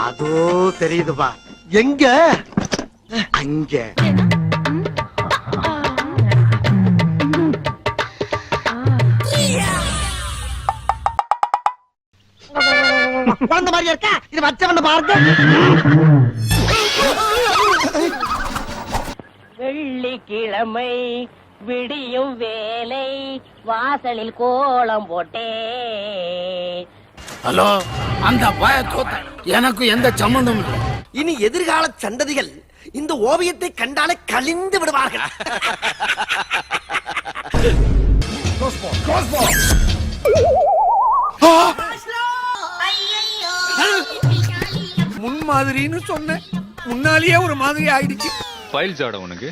அதோ தெரியுதுப்பா. எங்க? அங்க. குழந்தை மாதிரி இருக்கா? இது வச்சவன பாருங்க. வெள்ளிக்கிழமை விடியும் வேலை வாசலில் கோலம் போட்டே. ஹலோ, அந்த எனக்கு எந்த சம்பந்தம் இல்லை. இனி எதிர்கால சந்ததிகள் இந்த ஓவியத்தை கண்டாலே கலிந்து விடுவார்கள். முன்மாதிரின்னு சொன்னேன், முன்னாலேயே ஒரு மாதிரி ஆயிடுச்சு. ஃபைல்ஸ் ஆட உனக்கு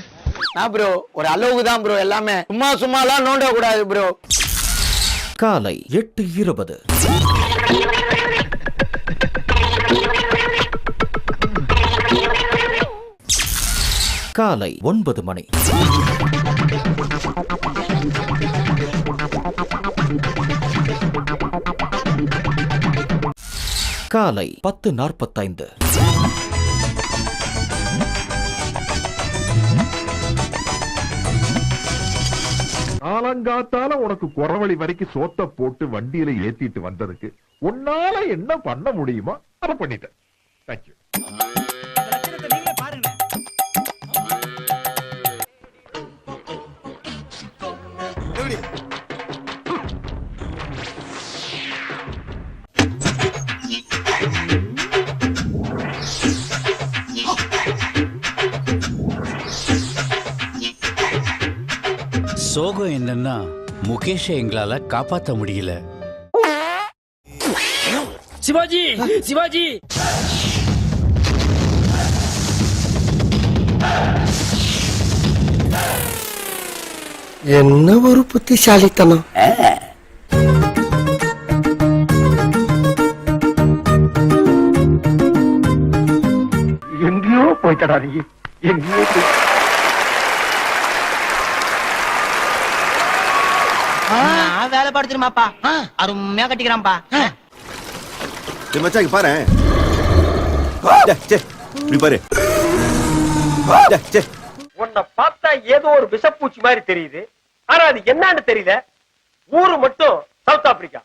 நான் ப்ரோ ஒரு அளவுக்கு தான் ப்ரோ, எல்லாமே சும்மாலாம் நோண்ட கூடாது ப்ரோ. காலை 8:20. காலை 9 மணி. காலை 10:45. காலங்காத்தால உனக்கு குறவழி வரைக்கும் சோத்த போட்டு வண்டியில ஏத்திட்டு வந்ததுக்கு உன்னால என்ன பண்ண முடியுமோ அதை பண்ணிட்டேன். தேங்க்யூ. சோகம் என்னன்னா முகேஷை எங்களால காப்பாத்த முடியல. சிவாஜி, சிவாஜி. என்ன ஒரு புத்திசாலித்தனம். எங்கேயோ போய்த்தடா நீ, எங்கேயோ போய். வேலை படுத்துருமாப்பா, அருமையா கட்டிக்கிறான்ப்பா. மச்சான் பாரு, பாரு. உன்னை பார்த்தா ஏதோ ஒரு விஷப்பூச்சி மாதிரி தெரியுது, ஆனா அது என்னன்னு தெரியல. ஊரு மட்டும் சவுத் ஆப்பிரிக்கா.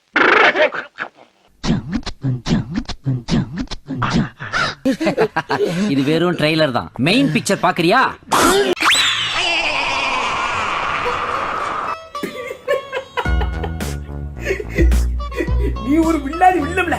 இது வெறும் ட்ரெய்லர் தான், மெயின் பிக்சர் பாக்குறியா? நீ ஒரு வில்லாதி வில்லம்ல.